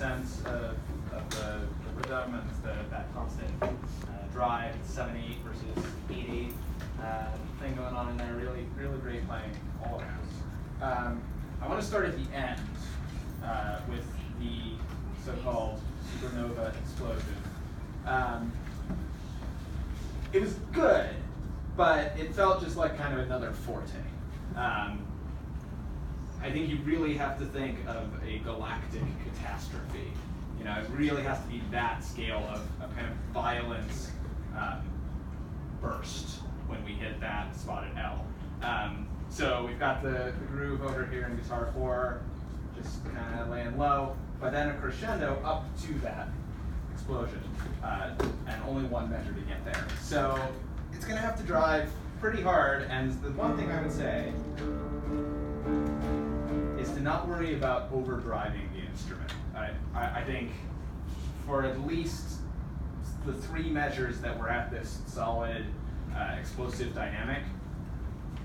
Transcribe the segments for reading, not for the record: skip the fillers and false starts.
sense of the rhythm and that constant drive, 7/8 versus 8/8 thing going on in there. Really, really great playing all around. I want to start at the end with the so-called supernova explosion. It was good, but it felt just like kind of another forte. I think you really have to think of a galactic catastrophe. You know, it really has to be that scale of kind of violence burst when we hit that spot at L. So we've got the groove over here in guitar 4, just kind of laying low, but then a crescendo up to that explosion, and only one measure to get there. So it's going to have to drive pretty hard, and the one thing I would say is to not worry about overdriving the instrument. I think for at least the 3 measures that we're at this solid explosive dynamic,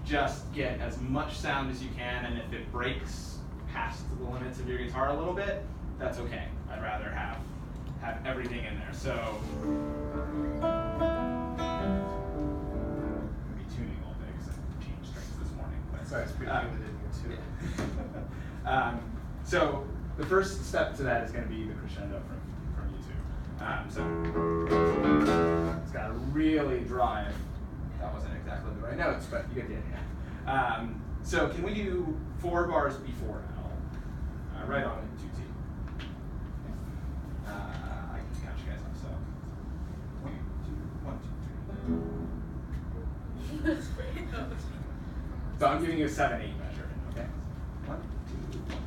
just get as much sound as you can, and if it breaks past the limits of your guitar a little bit, that's okay. I'd rather have everything in there. So I'm be tuning all day because I changed strings this morning. But, sorry, it's pretty humid in here too. Yeah. So the first step to that is going to be the crescendo from U2. So it's got to really drive. That wasn't exactly the right notes, but you get the idea. So can we do 4 bars before L? Right on in 2T. I can catch you guys up. So 1, 2, 1, 2, 3. So I'm giving you a 7/8 measure. Okay. 1, 2, 1.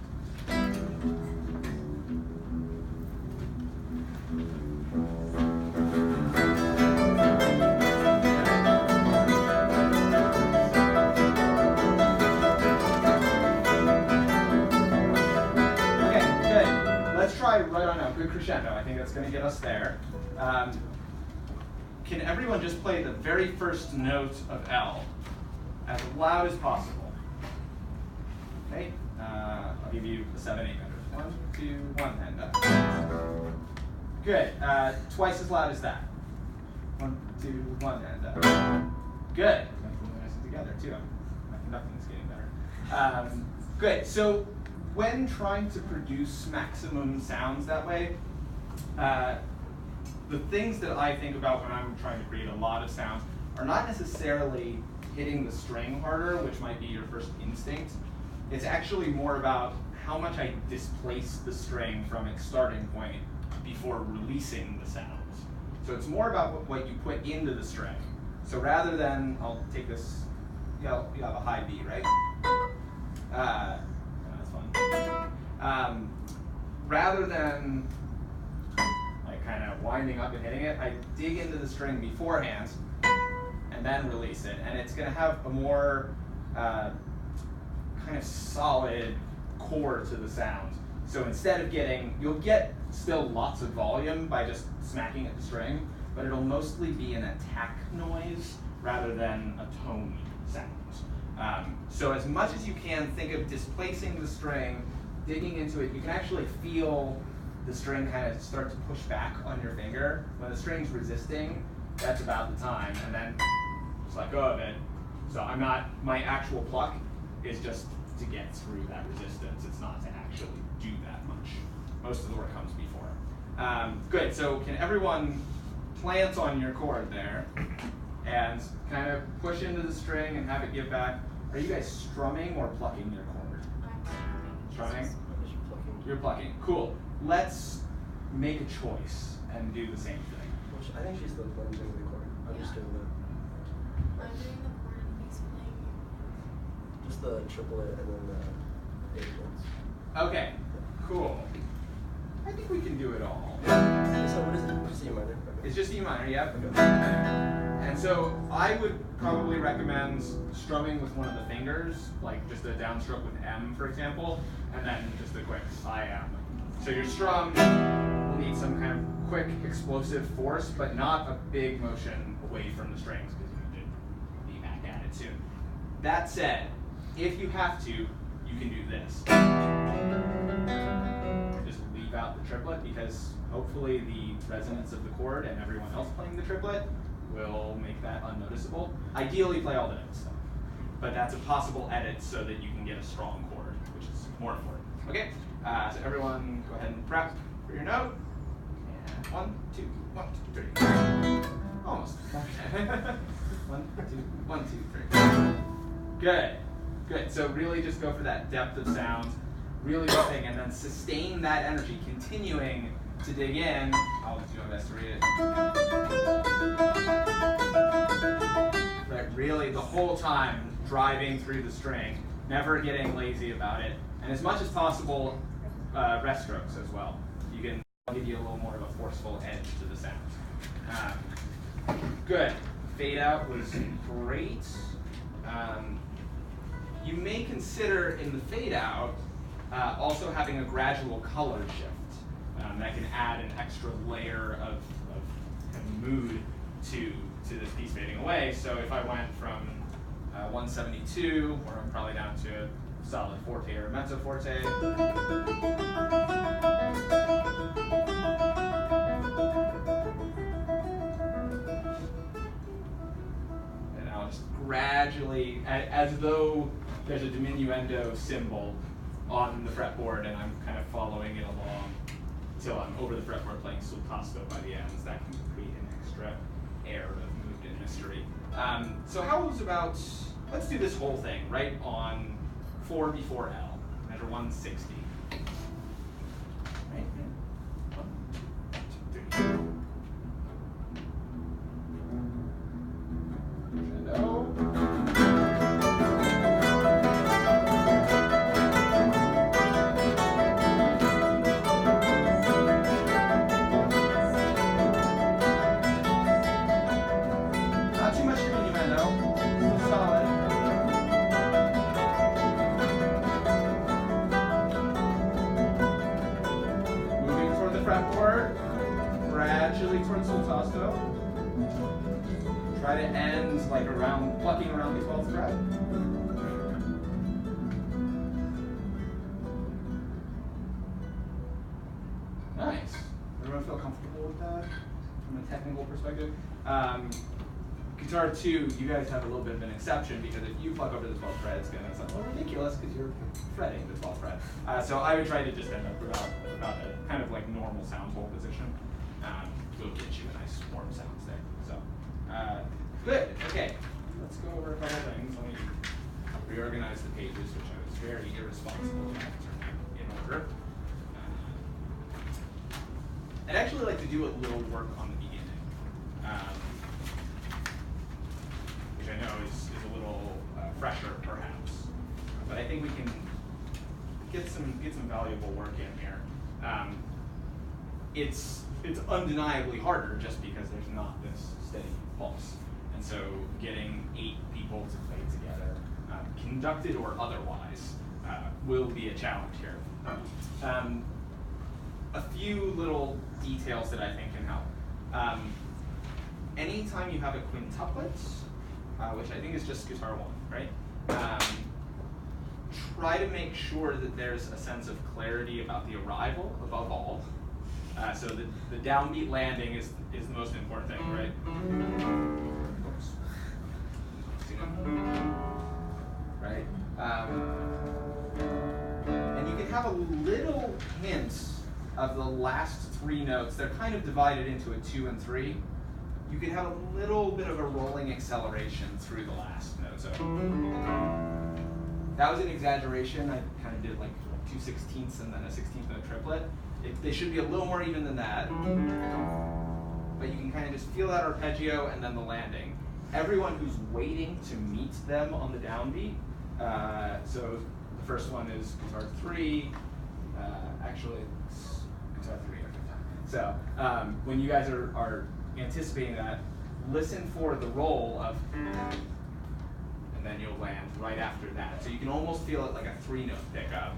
Right on out, good crescendo. I think that's going to get us there. Can everyone just play the very first note of L as loud as possible? Okay, I'll give you a 7/8 measure. 1, 2, 1, and up. Good. Twice as loud as that. 1, 2, 1, and up. Good. That's really nice and together too. My conducting's getting better. Good. So when trying to produce maximum sounds that way, the things that I think about when I'm trying to create a lot of sounds are not necessarily hitting the string harder, which might be your first instinct. It's actually more about how much I displace the string from its starting point before releasing the sounds. So it's more about what you put into the string. So rather than, I'll take this, you have a high B, right? Rather than like kind of winding up and hitting it, I dig into the string beforehand and then release it, and it's going to have a more kind of solid core to the sound. So instead of you'll get still lots of volume by just smacking at the string, but it'll mostly be an attack noise rather than a tone sound. So as much as you can, think of displacing the string, digging into it. You can actually feel the string kind of start to push back on your finger. When the string's resisting, that's about the time, and then just let go of it. So my actual pluck is just to get through that resistance. It's not to actually do that much. Most of the work comes before. Good, so can everyone plant on your chord there and kind of push into the string and have it give back? Are you guys strumming or plucking your chord? Strumming? You're plucking. Cool. Let's make a choice and do the same thing. I think she's the one doing the chord. I'm just doing I'm doing the chord and he's playing. just the triplet and then the 8 notes. Okay. Cool. I think we can do it all. So what is it? Just E minor. Okay. It's just E minor, yeah. And so I would probably recommend strumming with one of the fingers, like just a downstroke with M, for example, and then just a quick I-M. So your strum will need some kind of quick explosive force, but not a big motion away from the strings, because you need to be back at it soon. That said, if you have to, you can do this. Just leave out the triplet, because hopefully the resonance of the chord and everyone else playing the triplet will make that unnoticeable. Ideally, play all the notes, though. But that's a possible edit so that you can get a strong chord, which is more important. Okay, so everyone go ahead and prep for your note. And 1, 2, 1, 2, 3. Almost. 1, 2, 1, 2, 3. Good, good. So really just go for that depth of sound, really riffing, and then sustain that energy, continuing to dig in. I'll do my best to read it. Right, really the whole time driving through the string, never getting lazy about it, and as much as possible, rest strokes as well. You can give you a little more of a forceful edge to the sound. Good. Fade out was great. You may consider in the fade out also having a gradual color shift that can add an extra layer of kind of mood to this piece fading away. So if I went from 172, where I'm probably down to a solid forte or a mezzo forte, and I'll just gradually, as though there's a diminuendo symbol on the fretboard, and I'm kind of following it along until I'm over the fretboard playing sul tasto by the ends. That can create an extra air of mood and mystery. So how was about, let's do this whole thing right on 4 before L, measure 160. Right? 1, 2, 3. Crescendo. Gradually towards sul tasto. Try to end like around, plucking around the 12th fret. Nice. Everyone feel comfortable with that from a technical perspective? Guitar 2, you guys have a little bit of an exception, because if you pluck over the 12th fret, it's going to sound a little ridiculous because you're fretting the 12th fret. So I would try to just end up about a kind of like normal sound hole position. Will get you a nice warm sound there. So, good. Okay, let's go over a couple things. Let me reorganize the pages, which I was very irresponsible about turning in order. I'd actually like to do a little work on the beginning, which I know is a little fresher, perhaps, but I think we can get some valuable work in here. It's undeniably harder just because there's not this steady pulse. And so getting 8 people to play together, conducted or otherwise, will be a challenge here. A few little details that I think can help. Anytime you have a quintuplet, which I think is just guitar 1, right? Try to make sure that there's a sense of clarity about the arrival above all. So the downbeat landing is the most important thing, right? Oops. Right? And you can have a little hint of the last 3 notes. They're kind of divided into a 2 and 3. You can have a little bit of a rolling acceleration through the last note. So that was an exaggeration. I kind of did like 2/16 and then a 16th note triplet. They should be a little more even than that, but you can kind of just feel that arpeggio and then the landing. Everyone who's waiting to meet them on the downbeat, so the first one is guitar 3, actually it's guitar 3 every time. So when you guys are anticipating that, listen for the roll of, and then you'll land right after that. So you can almost feel it like a 3-note pickup.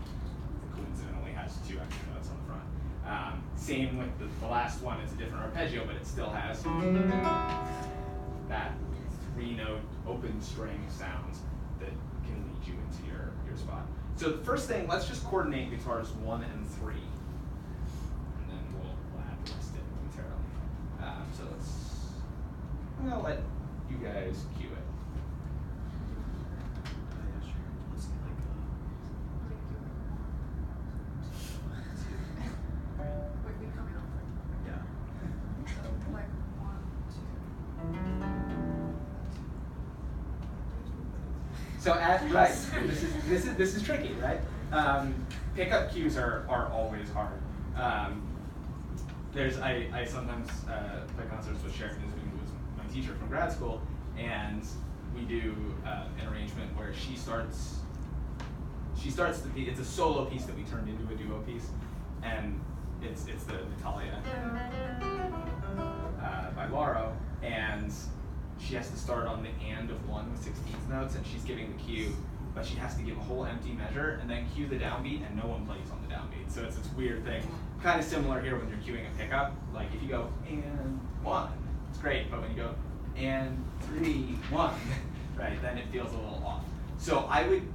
Coincidentally has 2 extra notes on the front. Same with the last one, it's a different arpeggio, but it still has that 3-note open string sound that can lead you into your spot. So the first thing, let's just coordinate guitars 1 and 3. I'll let you guys cue it. Yeah, sure. Let's get like Wait, we coming up. yeah. So like 1, 2. So right, this is tricky, right? Pickup cues are always hard. I sometimes play concerts with Sheridan, who was my teacher from grad school, and we do an arrangement where she starts the piece. It's a solo piece that we turned into a duo piece, and it's the Natalia by Lauro, and she has to start on the and of 1 with 16th notes, and she's giving the cue, but she has to give a whole empty measure and then cue the downbeat, and no one plays on the downbeat. So it's this weird thing. Kind of similar here when you're cueing a pickup. Like if you go and 1, it's great, but when you go and 3, 1, right, then it feels a little off. So I would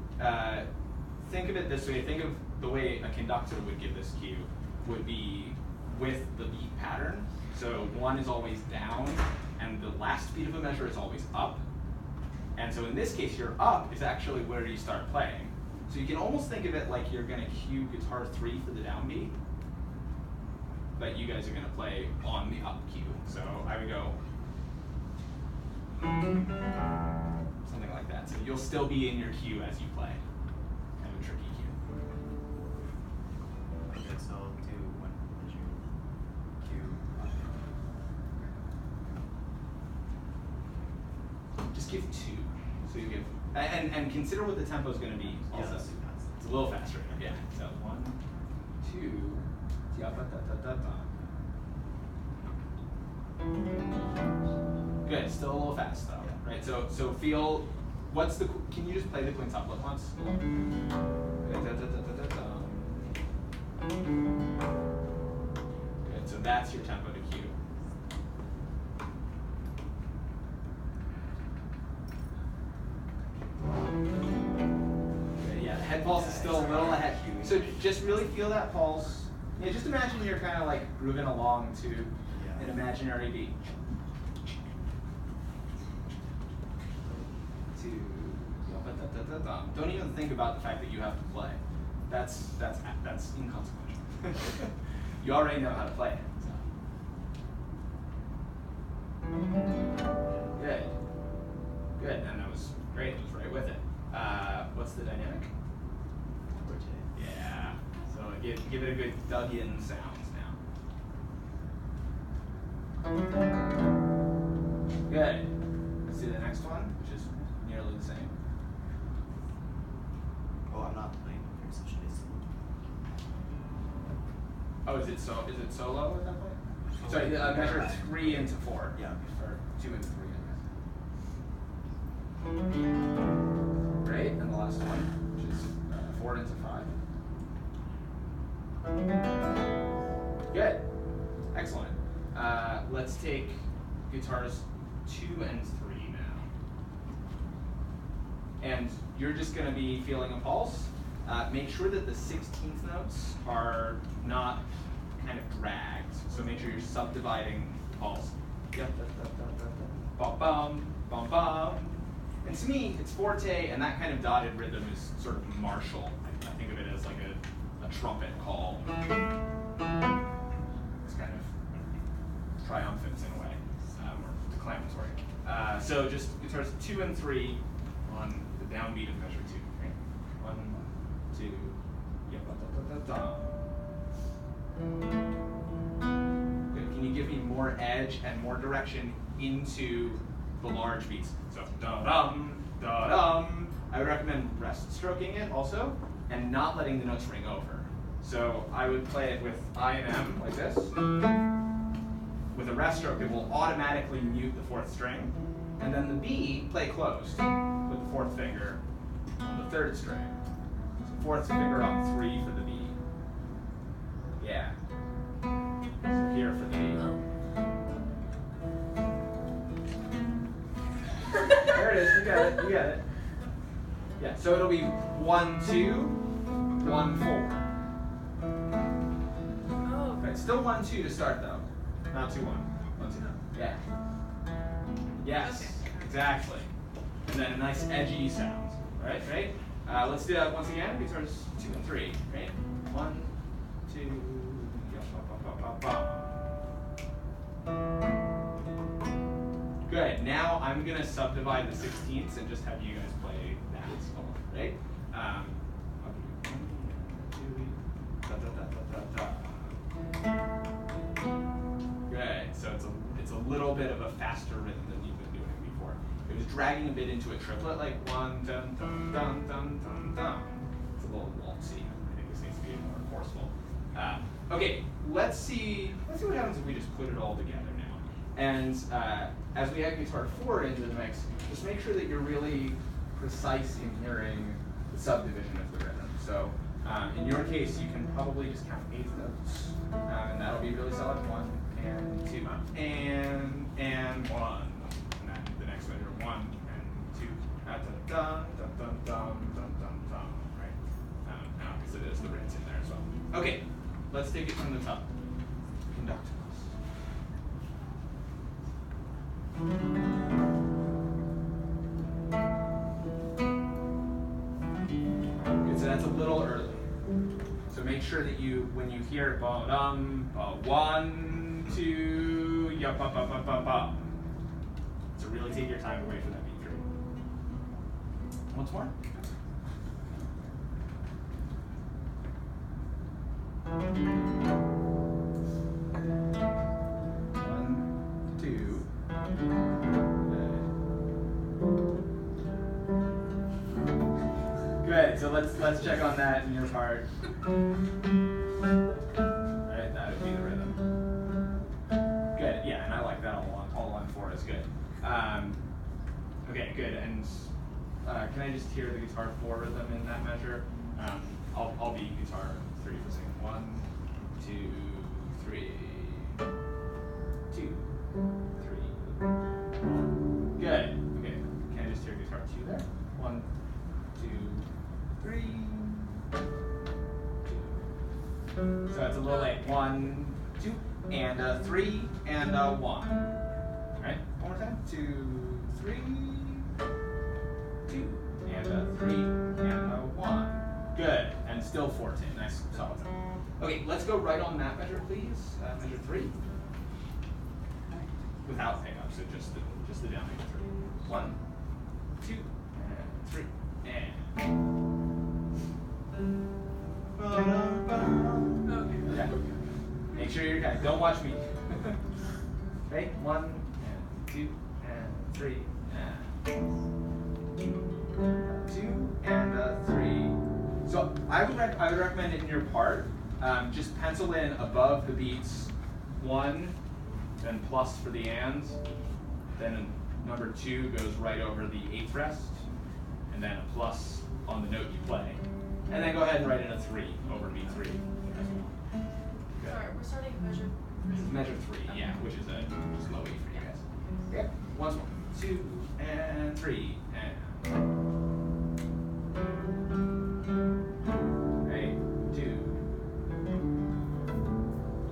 think of it this way. Think of the way a conductor would give this cue would be with the beat pattern. So 1 is always down, and the last beat of a measure is always up. And so in this case, your up is actually where you start playing. So you can almost think of it like you're going to cue guitar 3 for the downbeat, but you guys are going to play on the up cue. So I would go something like that. So you'll still be in your cue as you play. Kind of a tricky cue. Okay, so I'll do 1 measure, cue. Just give 2. So you give, and consider what the tempo is going to be also. Yeah, that's too fast. It's a little faster. Yeah. So 1, 2. Good. Still a little fast though, Yeah. right? So feel. What's the? Can you just play the quintuplet once? Good. So that's your tempo to cue. Good. Yeah. The head pulse is still a little ahead. So just really feel that pulse. Yeah. Just imagine you're kind of like grooving along to an imaginary beat. Don't even think about the fact that you have to play. That's inconsequential. You already know how to play it. So. Good. Good. And that was great. It was right with it. What's the dynamic? Yeah. So give it a good dug in sounds now. Good. Let's do the next one, which is nearly the same. Oh, I'm not playing the first section. Oh, is it solo at that point? Sorry, measure 3 into 4. Yeah. Or 2 into 3, I guess. Great, and the last one, which is 4 into 5. Good. Excellent. Let's take guitars 2 and 3 now. And you're just going to be feeling a pulse. Make sure that the 16th notes are not kind of dragged. So make sure you're subdividing the pulse. Yep. Bum bum bum bum. And to me, it's forte, and that kind of dotted rhythm is sort of martial. I think of it as like a trumpet call. It's kind of triumphant in a way, or declamatory. So just guitars 2 and 3 on the downbeat of measure 2. Right? 1, 2, yeah, da. Good. Can you give me more edge and more direction into the large beats? So da dum da dum. I would recommend rest stroking it also, and not letting the notes ring over. So I would play it with I and M like this. With a rest stroke, it will automatically mute the 4th string, and then the B, play closed with the 4th finger on the 3rd string. So 4th finger on 3 for the B. Yeah. So here for the B. There it is. You got it. You got it. Yeah. So it'll be 1 2 1 4. Oh. Right. Still 1 2 to start though. Not 2 1. 1 2. Yeah. Yes, Okay. exactly. And then a nice edgy sound. Right? Let's do that once again. Guitars 2 and 3. Right? 1, 2, ya-ba-ba-ba-ba-ba. Good. Now I'm gonna subdivide the 16ths and just have you guys play that. Right? I'll do 1, 2, da-da-da-da-da-da. Good. So it's a little bit of a faster rhythm than you've been doing before. It was dragging a bit into a triplet, like 1 dun dun dun dun dun dun. It's a little waltzy. I think this needs to be more forceful. Okay, let's see what happens if we just put it all together now. And as we add guitar 4 into the mix, just make sure that you're really precise in hearing the subdivision of the rhythm. So in your case, you can probably just count 8 notes, and that'll be really solid. 1 and 2 and 1. And then the next measure 1 and 2. Dun dun dun dun dun dun dun dun. Right? Because it is the rinse in there as well. Okay, let's take it from the top. Conduct. Good, so that's a little early. So make sure that when you hear ba-dum, 1, 2, ya-ba-ba-ba-ba-ba. So really take your time to wait for that beat through. Once more. Good. So let's check on that in your part. Right, that would be the rhythm. Good. Yeah, and I like that all on 4 is good. Okay, good. And can I just hear the guitar 4 rhythm in that measure? I'll be guitar 3 for singing. 1, 2, 3, 2, 3. Good. Okay. Can I just hear guitar 2 there? 1, 2, 3, 2. So it's a little late. 1, 2, and 3, and 1. All right. One more time. 2, 3, 2, and 3, and 1. Good. And still 14. Nice, solid time. Okay, let's go right on that measure, please. Measure 3. Without pickup, so just the down measure 3. 1, 2, and 3, and. Okay. Yeah. Make sure you're kind. Don't watch me. Okay, 1 and 2 and 3 and 2 and 3. So I would recommend in your part, just pencil in above the beats 1, then plus for the ands, then number 2 goes right over the 8th rest, and then a plus on the note you play, and then go ahead and write in a 3 over beat 3 as well. Sorry, we're starting at measure 3. This is measure 3, yeah, which is a just low E for you guys. Okay, once more. 2 and 3 and. Right, 2.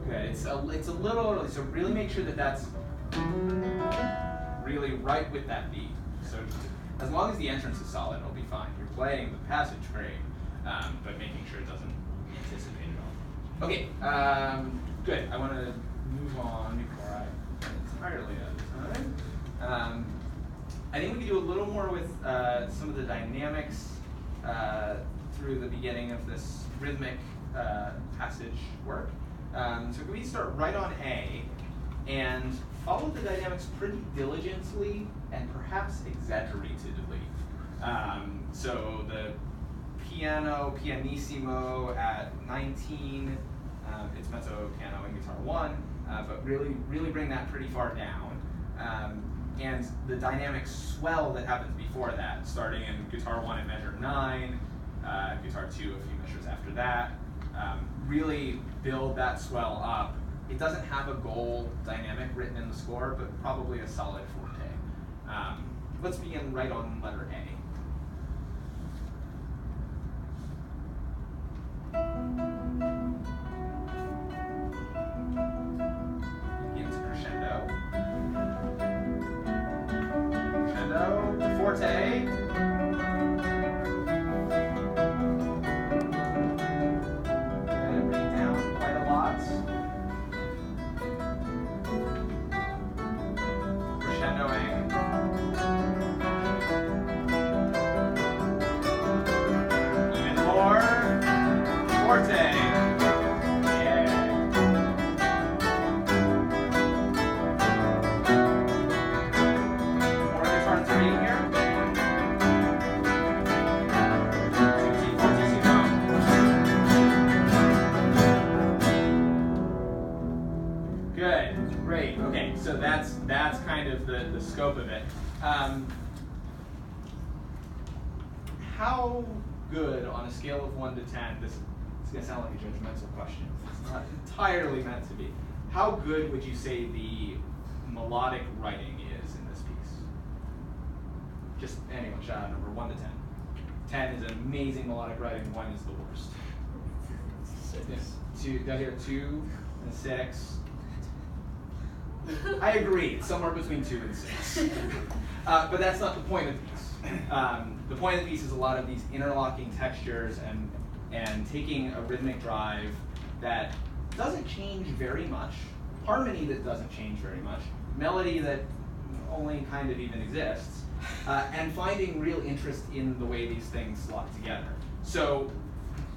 Good. It's a little early, so really make sure that that's really right with that beat. So as long as the entrance is solid, it'll be fine. You're playing the passage great, but making sure it doesn't anticipate it all. Okay, good. I want to move on before I run entirely out of time. I think we could do a little more with some of the dynamics through the beginning of this rhythmic passage work. So can we start right on A and follow the dynamics pretty diligently and perhaps exaggeratedly. So the pianissimo at 19, it's mezzo, piano, and guitar 1, but really bring that pretty far down. And the dynamic swell that happens before that, starting in guitar 1 at measure 9, guitar 2 a few measures after that, really build that swell up. It doesn't have a goal dynamic written in the score, but probably a solid forte. Let's begin right on letter A. Begins crescendo. Good, great. Okay, so that's kind of the scope of it. How good on a scale of 1 to 10? This is gonna sound like a judgmental question. It's not entirely meant to be. How good would you say the melodic writing is in this piece? Just anyone, shout out a number 1 to 10. 10 is amazing melodic writing. 1 is the worst. 6. Yeah. 2. Did I hear 2 and 6? I agree. It's somewhere between 2 and 6. But that's not the point of the piece. The point of the piece is a lot of these interlocking textures and taking a rhythmic drive that doesn't change very much, harmony that doesn't change very much, melody that only kind of even exists, and finding real interest in the way these things slot together. So,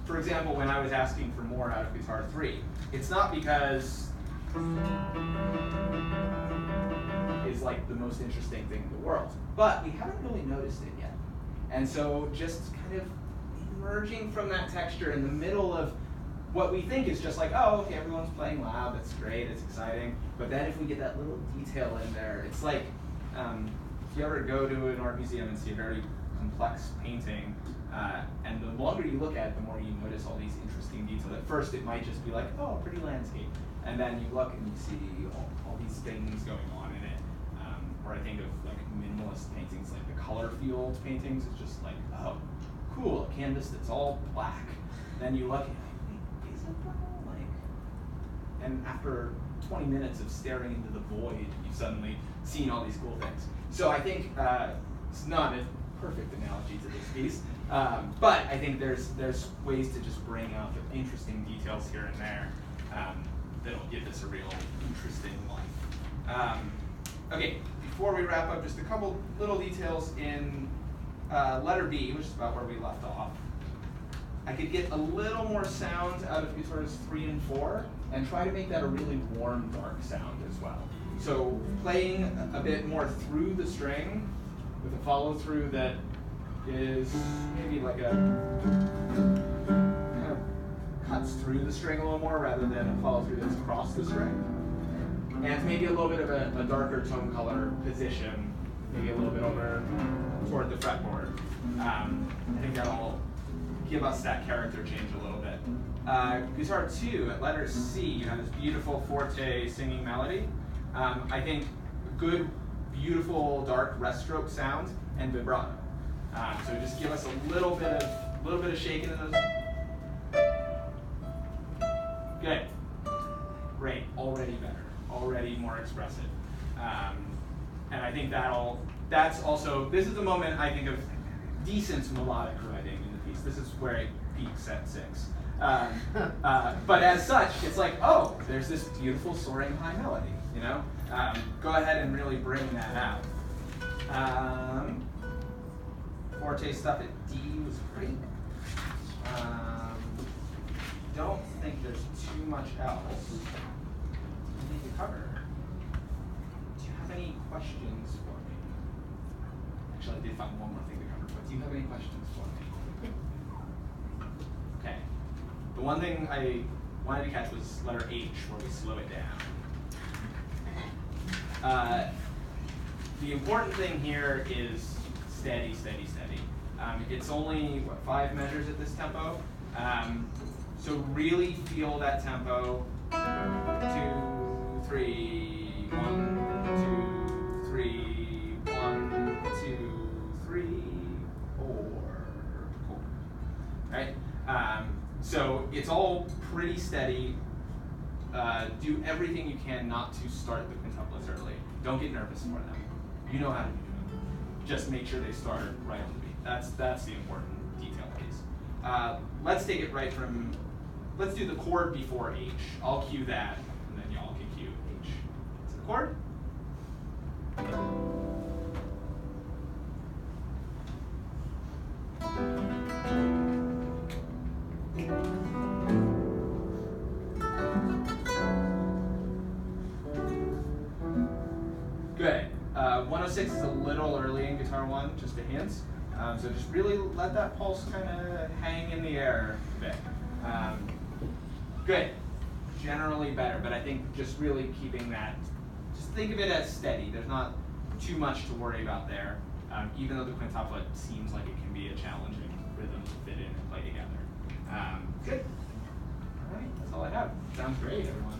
for example, when I was asking for more out of Guitar 3, it's not because is like the most interesting thing in the world, but we haven't really noticed it yet. And so just kind of emerging from that texture in the middle of what we think is just like, oh, okay, everyone's playing loud, that's great, it's exciting. But then if we get that little detail in there, it's like, if you ever go to an art museum and see a very complex painting, and the longer you look at it, the more you notice all these interesting details. At first, it might just be like, oh, pretty landscape. And then you look and you see all these things going on in it. Or I think of like minimalist paintings, like the color field paintings. It's just like, oh, cool, a canvas that's all black. Then you look and you're like, wait, is it purple? Like, and after 20 minutes of staring into the void, you've suddenly seen all these cool things. So I think it's not a perfect analogy to this piece, but I think there's ways to just bring out the interesting details here and there that'll give this a real interesting life. Okay, before we wrap up, just a couple little details in letter B, which is about where we left off. I could get a little more sound out of guitars 3 and 4 and try to make that a really warm, dark sound as well. So playing a bit more through the string with a follow through that is maybe like a kind of cuts through the string a little more rather than a follow through that's across the string. And maybe a little bit of a darker tone color position, maybe a little bit over toward the fretboard. I think that'll give us that character change a little bit. Guitar 2 at letter C, you have this beautiful forte singing melody. I think good, beautiful, dark rest stroke sound and vibrato. So just give us a little bit of shaking in those. Good, great, already better, already more expressive. And I think that's also, this is the moment I think of decent melodic writing in the piece. This is where it peaks at 6. But as such, it's like, oh, there's this beautiful soaring high melody, you know? Go ahead and really bring that out. Forte stuff at D was great. Don't think there's too much else I need to cover. Do you have any questions for me? Actually, I did find one more thing to cover, but do you have any questions for me? Okay. The one thing I wanted to catch was letter H, where we slow it down. The important thing here is steady, steady, steady. It's only, 5 measures at this tempo. So really feel that tempo. 2, 3, 1, 2, 3, 1, 2, 3, 4, cool. Right? So it's all pretty steady. Do everything you can not to start the quintuplets early. Don't get nervous for them. You know how to do them. Just make sure they start right on the beat. That's the important detail piece. Let's take it right from, let's do the chord before H. I'll cue that, and then y'all can cue H. So the chord. Good. 106 is a little early in Guitar 1, just a hint. So just really let that pulse kind of hang in the air a bit. Good. generally better, but I think just really keeping that, just think of it as steady. There's not too much to worry about there, even though the quintuplet seems like it can be a challenging rhythm to fit in and play together. Good. All right, that's all I have. Sounds great, everyone.